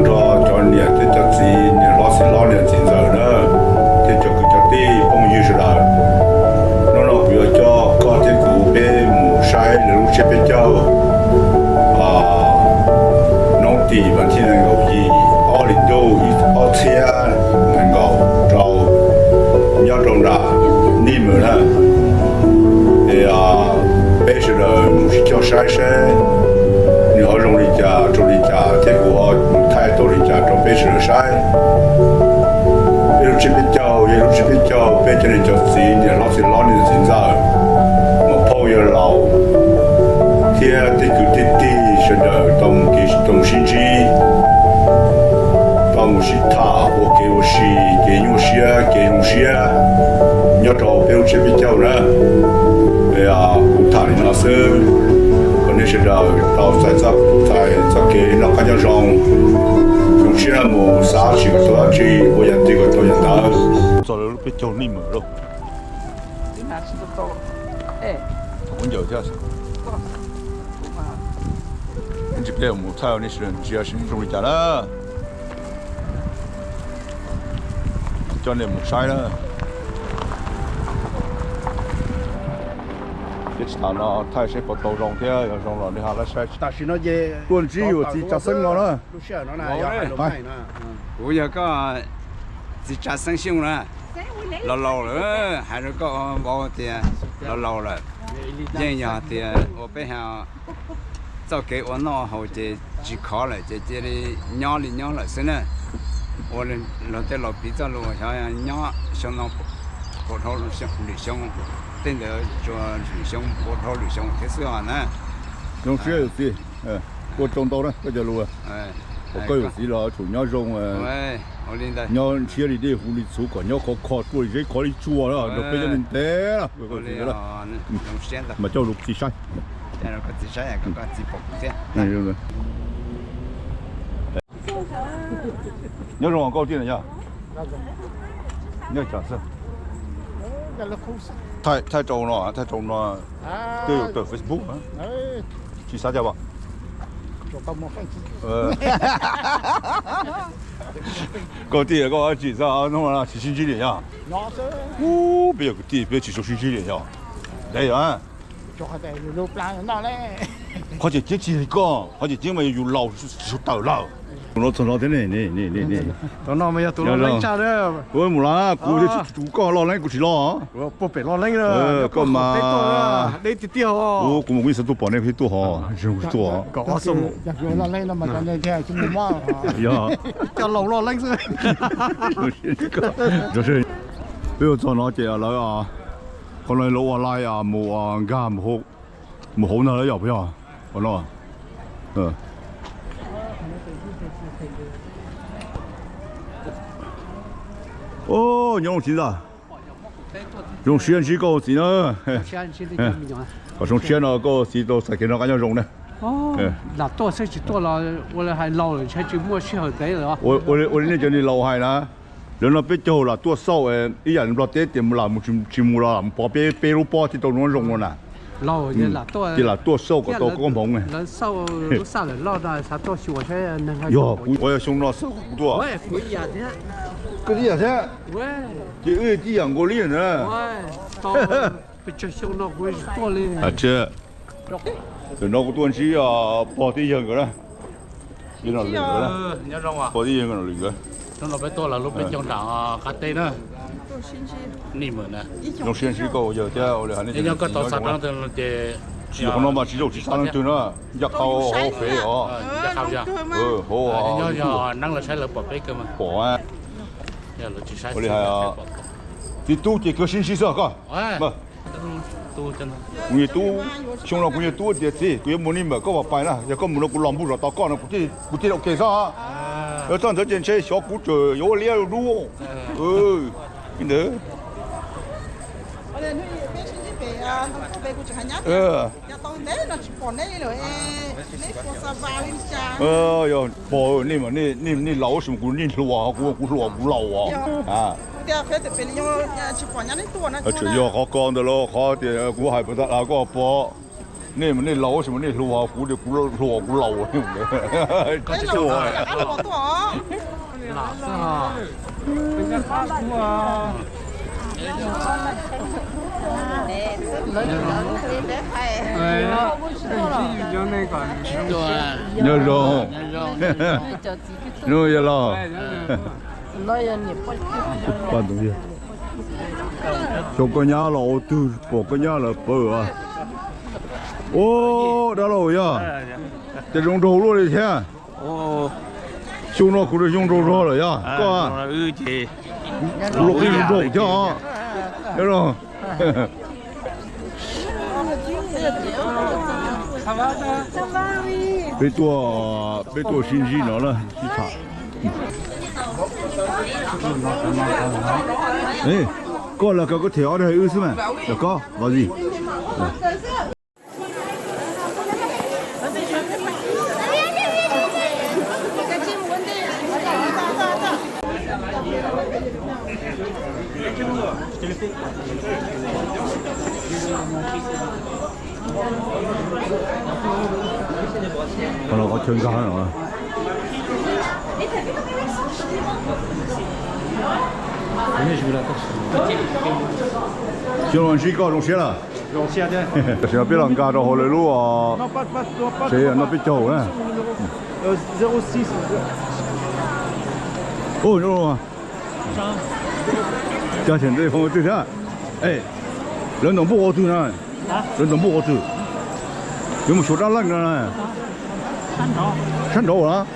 cho nhà thì cho gì nhà lo nhà chính giờ nữa thì cho cái cho đi bông như thế nào nó vừa cho có cái cụ bé mù sai lúc sẽ bé cho nó thì vẫn chỉ là ngầu gì ở đi đâu ở xe là ngầu trâu nhớ trong ra đi mà ha thì bây giờ mù cho sai sai你好容易家，助理家，结果太多的家都被热晒。一路这边叫，一路这边叫，别这里叫自己，老是老年的现在，我跑也老，天这个弟弟现在东西机，帮我是他，我给我是给用些给用些，你要找别这边叫呢，哎呀，我他的那是。那是到在给那个叫上，用些么啥去个多去，我也这个多也得。做了别叫你们了。你哪吃得到？哎。我有这样。你这边我们菜那是只要是你种的家了，叫你们晒了。nó thay sẽ có tàu rong thế, rồi rong rồi đi học là sai. Ta chỉ nó về. Tuần chỉ có chỉ chặt sân nó nữa. Lúc xưa nó này, lúc này nè. Bây giờ có chỉ chặt sân xong nè, lâu rồi, hay là có bao tiền, lâu rồi. Bây giờ thì ở bên hà, sau cái ổn nó hậu chỉ khó lại, chỉ đi nhỏ lại xin nè. Ở lên tới lò bí cho luôn, sao nhỏ xong nó phổ thông lịch xong. tên là cho旅行，波涛旅行，这是啊呢。用些有些，我种到了，我就录啊。我个有时了，从鸟种喂，我领导。鸟车里的狐狸出个鸟靠多些靠你做了，就被人逮了，我个了。用线的。嘛叫录自晒。但是个自晒呀，个自保的。嗯，就是。鸟种往高点了呀？鸟假设。太重了，太重了。都有的 Facebook 啊。去啥家吧？高地高几啥？弄完了去星期天呀？别个地，别去说星期天呀。来呀！好像这几个，好像因为有老就到了。我从老天呢，到那没有到老人家的。我冇啦，估就搞老人估是老。我不被老人了。干嘛？你弟弟好。我估我是都帮那些多好，真会做啊。搞什么？有老人了嘛？咱那天就没忙。呀。叫老人是。就是，不要做那些啊，老啊，可能老啊来啊，冇啊，家冇好那了要不要？好了，哦，用钱啊？用钱去搞钱啊？我从钱那个是到实际那个要用呢。哦，那多些就多了，我还老人才就没适合给了。我那叫你老海啦，人那边就啦多少一人落地点啦，全部啦，包别路包ที่ตรงนู้นลงแล้วน่ะ。老人啦多。ที่啦多少个多公棚嘅。人少路上人老的，他多学些那个。哟，我要送到少多。喂，可以啊，这。个啲啊些。喂。这啲养过年呢。喂，到不就送到会多嘞。啊这。就那个东西啊，包啲样个啦。你那里个啦？你让我。包啲样个那里个。那老多了，老被讲长啊，卡对呢。你们呢？用先去搞有啲我哋係呢。你個到沙當的嘅。是可能嘛，始終是沙當對啦，一口好肥哦。一口呀。好啊。你要能嚟睇落薄俾噶嘛？薄啊。我哋係啊。啲都幾個星期先個。唔。都真係。我哋都上落佢哋都啲字，佢冇呢咪嗰個拜啦，又咁冇落個攬布落到乾啦，佢啲落其他。有陣時見車小古著有料路，邊度？我哋呢邊先至俾啊，都俾佢做下嘢。又到呢，就放呢度誒，呢個沙發呢張。哟，包你老什麼古你老古老啊！啲佢哋俾你用去放人啲多呢。只要好講的咯，好啲古係不得那個包，你们那老什么那路啊，估计估老啊，对不对？这多呀！好多啊！哪是啊？人家大叔啊。哎，就那个。对。牛肉，肉也老。搬东西。小个伢老都，包个伢了包啊。哦，这老呀，这用周肉的钱。哦。熊肉或者用周肉了呀，哥。肉用周钱啊，这种。别多新鲜了，去查。哎，过了搞个条的有什么？要搞，老弟。看到我全干了。小龙虾搞龙虾了。龙虾的。现在别人家到好来路啊。谁啊？那别叫呢。06。哦，肉啊。价钱这朋友最下，哎，人总不好吃呢，人总不好吃，有没有小炸烂的呢？山头啊！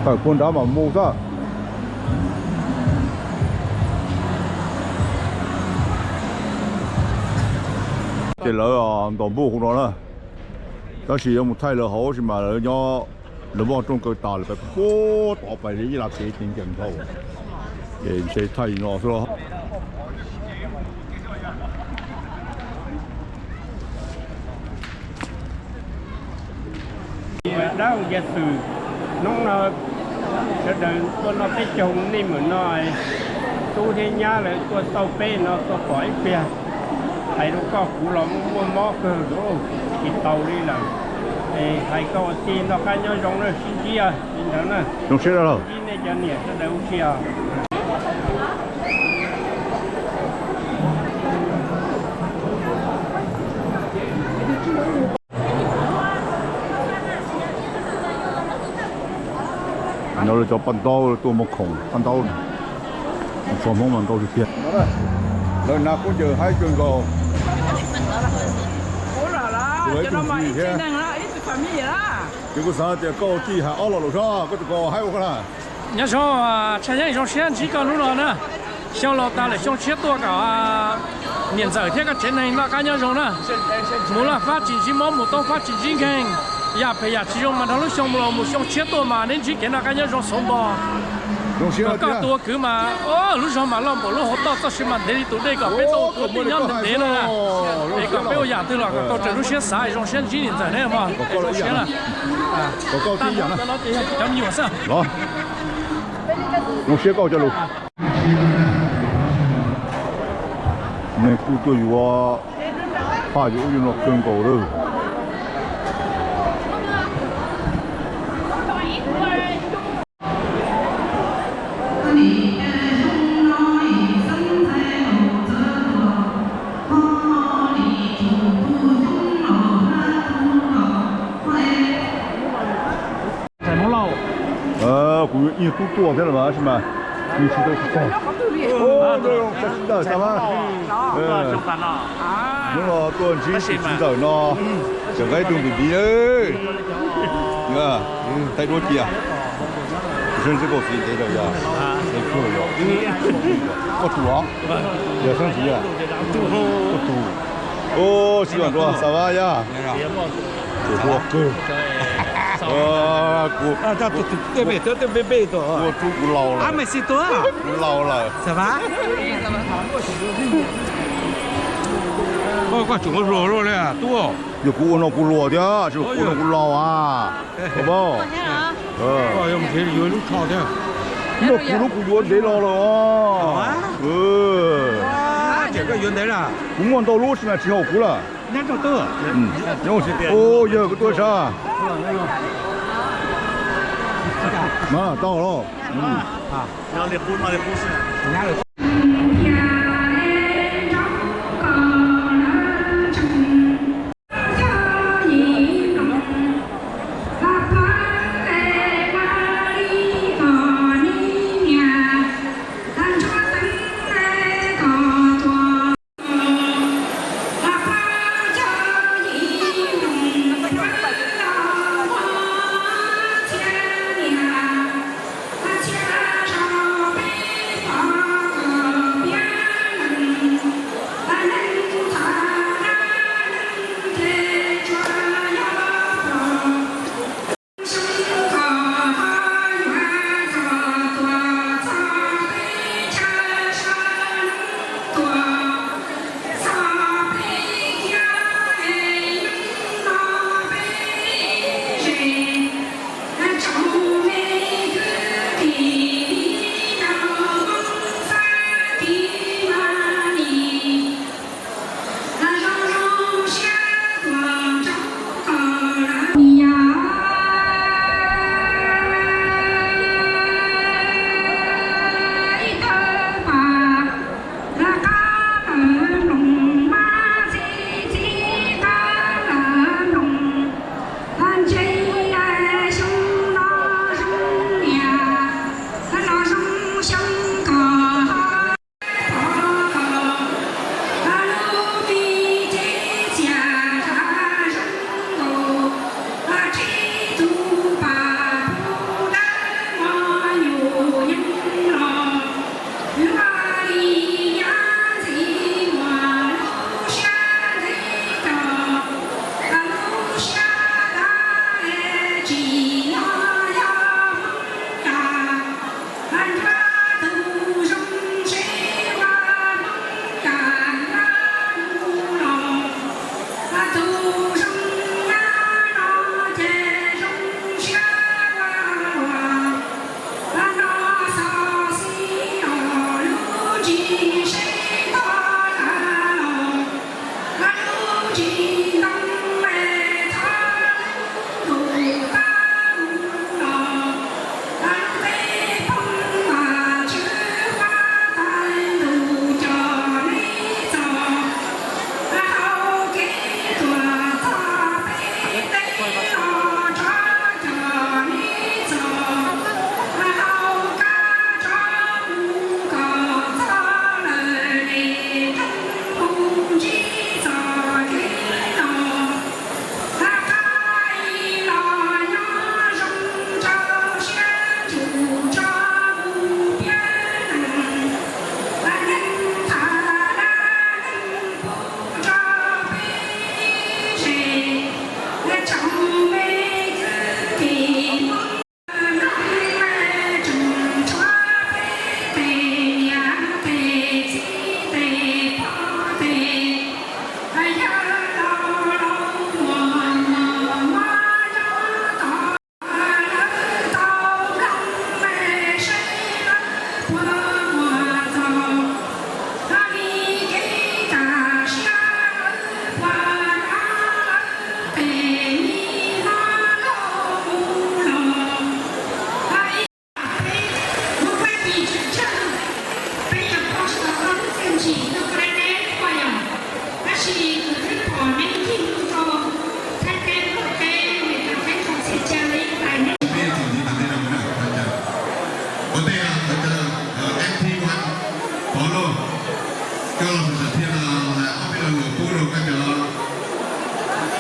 哎，观察嘛，冇啥。这楼啊，总不好了。但是有冇太了好是嘛？人家人往中国打了ไปโคต่อไปนี้ยีราฟเก่งเก่งเท่าเองใช้ไทยเนาะဆိုတော့đau giả sử nó đừng con nó phải trồng đi mà nói tu thế nhá là con tàu pe nó có khỏi pe thầy nó có củ lắm mua mó cơ đó thì tàu đi là thầy có tiền nó khai nhau rong nó xin chia xin thằng nè rong xe đâu xin này cho nè nó đâu chia nó là cho bàn đau tôi một khổng bàn đau còn mong bàn đau thì tiền lần nào cũng chờ hai trường cầu với chung gì thế这个啥的高地还熬了路上，这个还有个啦。你说啊，前天上先几个路了呢，小老大了，想吃多个啊，年早天个前天那干样种呢，没了发进去毛木都发进去看，呀培呀，其中嘛他们想不了，没想吃多嘛，你去给那干样种送吧。更多个嘛，哦，路上嘛，路路好多，这些嘛，这里都那个，别都都不样的得了啦，那个不要压对了，到这路先啥，种先几年在那嘛，种先了，啊，我高低一样了，咱们有事。来，用先高这路，那部队我怕有用了更高了。你都多少天了吧？是吗？你是都是多？哦，这种真的，什么？đúng rồi, tuần chỉ chỉ giờ nó chẳng cái đường đi đấy, nghe, tay đua kia, dân sẽ có gì thế rồi à? Thấy chưa rồi? Có chủ á? Giờ sang gì à? Có chủ. Ô, chị bạn rồi, sao vậy ya? Chủ cơ. Tôi bê đó. Tôi chú cũng lâu rồi. Mày xí tôi à? Cũng lâu rồi. Sao vậy? Có chúng nó rồi đấy à, tua. Giờ cú nó cú lùa chứ, chứ cú nó cú lâu à, đúng không? Có em thấy dưới lúc thọ thế. 你说咕噜咕噜得了了啊！这个原来了，公安道路现在挺好过了。那就得，有是的。哦，有个多少？嘛，到了。要的护，那的护士。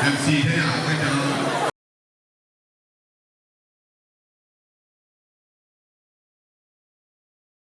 MC thế nào cái